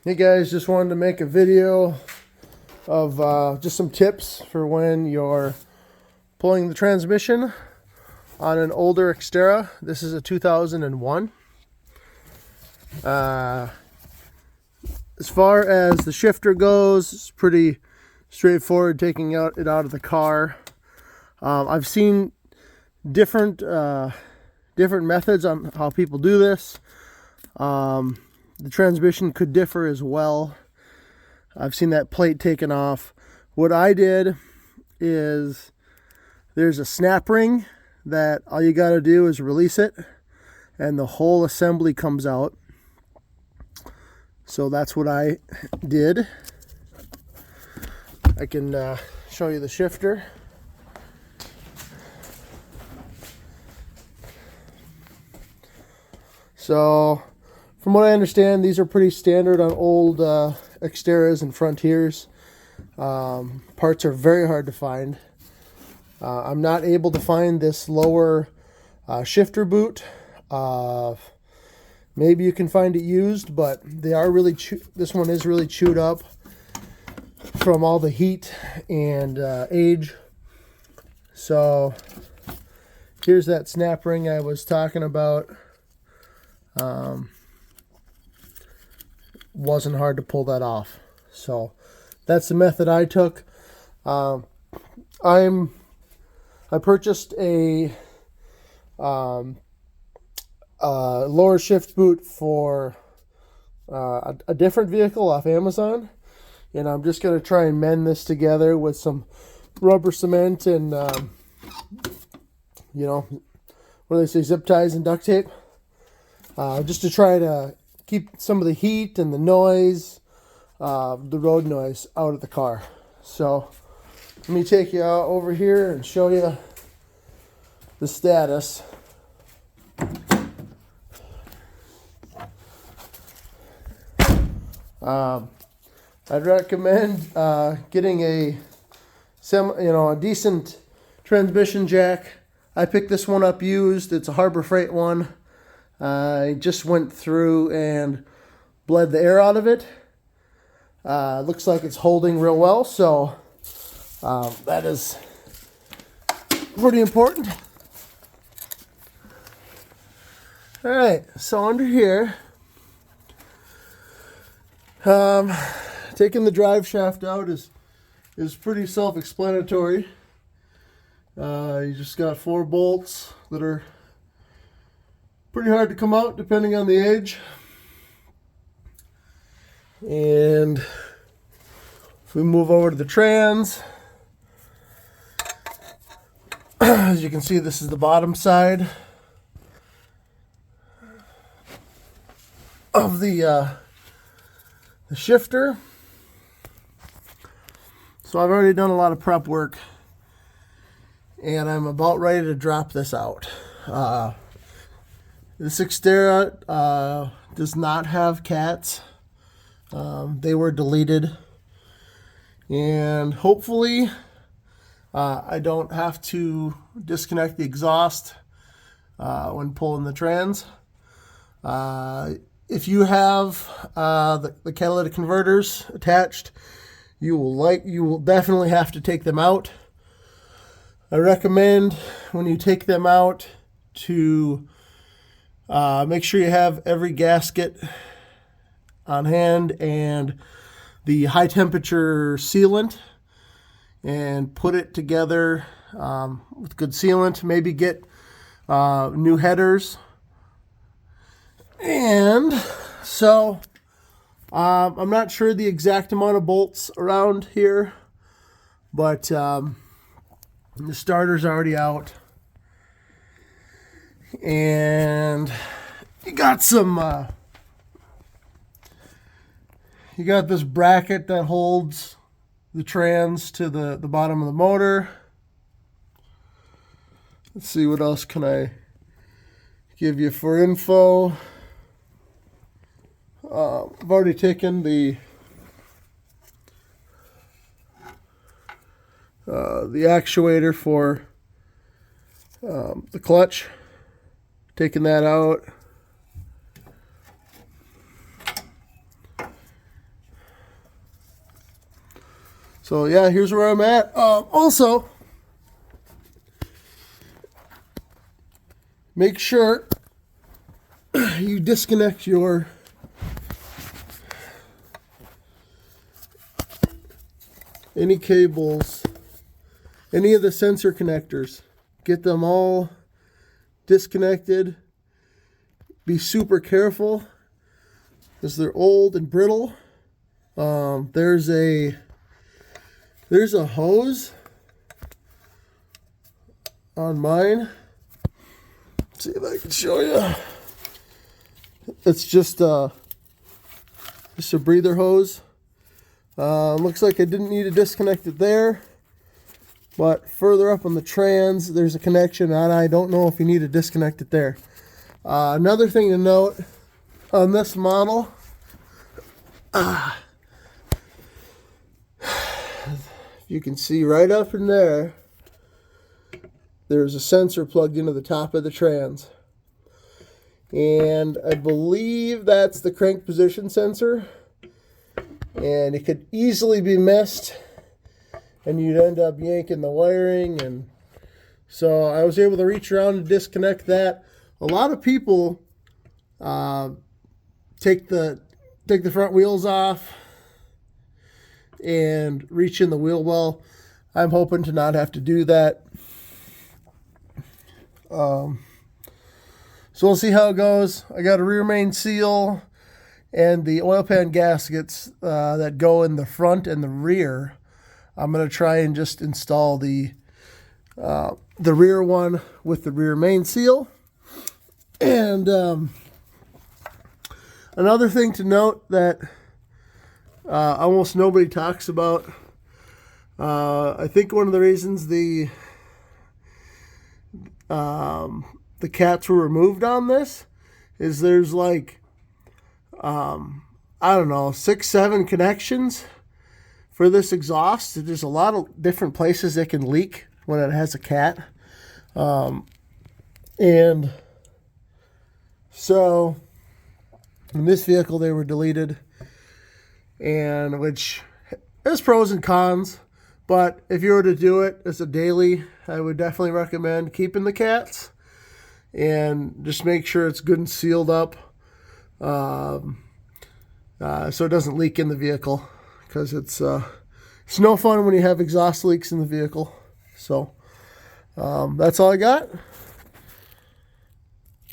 Hey guys, just wanted to make a video of just some tips for when you're pulling the transmission on an older Xterra. This is a 2001. As far as the shifter goes, it's pretty straightforward taking it out of the car. I've seen different methods on how people do this. The transmission could differ as well. I've seen that plate taken off. What I did is there's a snap ring that all you got to do is release it and the whole assembly comes out. So that's what I did. I can show you the shifter. So from what I understand, these are pretty standard on old Xterras and Frontiers. Parts are very hard to find. I'm not able to find this lower shifter boot. Maybe you can find it used, but they are really this one is really chewed up from all the heat and age. So here's that snap ring I was talking about. Wasn't hard to pull that off. So that's the method I took. I purchased a lower shift boot for a different vehicle off Amazon, and I'm just going to try and mend this together with some rubber cement and what do they say, zip ties and duct tape, just to try to keep some of the heat and the noise, the road noise, out of the car. So let me take you out over here and show you the status. I'd recommend getting a decent transmission jack. I picked this one up used. It's a Harbor Freight one. I just went through and bled the air out of it. Looks like it's holding real well, so that is pretty important. All right, so under here, taking the drive shaft out is pretty self-explanatory. You just got 4 bolts that are pretty hard to come out depending on the age. And if we move over to the trans, as you can see, this is the bottom side of the shifter. So I've already done a lot of prep work and I'm about ready to drop this out. This Xterra does not have cats. They were deleted, and hopefully I don't have to disconnect the exhaust when pulling the trans. If you have the catalytic converters attached, you will definitely have to take them out. I recommend when you take them out to make sure you have every gasket on hand and the high temperature sealant, and put it together with good sealant. Maybe get new headers. And so I'm not sure the exact amount of bolts around here, but the starter's already out. And you got you got this bracket that holds the trans to the bottom of the motor. Let's see, what else can I give you for info. I've already taken the actuator for the clutch, taking that out. So yeah, here's where I'm at. Also, make sure you disconnect your any cables, any of the sensor connectors. Get them all disconnected. Be super careful because they're old and brittle. There's a hose on mine. Let's see if I can show you. It's just a breather hose. Looks like I didn't need to disconnect it there, but further up on the trans there's a connection, and I don't know if you need to disconnect it there. Another thing to note on this model, you can see right up in there, there's a sensor plugged into the top of the trans. And I believe that's the crank position sensor. And it could easily be missed, and you'd end up yanking the wiring. And so I was able to reach around and disconnect that. A lot of people take the front wheels off and reach in the wheel well. I'm hoping to not have to do that. So we'll see how it goes. I got a rear main seal and the oil pan gaskets that go in the front and the rear. I'm going to try and just install the rear one with the rear main seal. And another thing to note that almost nobody talks about, I think one of the reasons the cats were removed on this is there's like, I don't know, 6-7 connections for this exhaust. There's a lot of different places it can leak when it has a cat. And so in this vehicle they were deleted, and which has pros and cons, but if you were to do it as a daily, I would definitely recommend keeping the cats and just make sure it's good and sealed up, so it doesn't leak in the vehicle, because it's no fun when you have exhaust leaks in the vehicle. So that's all I got.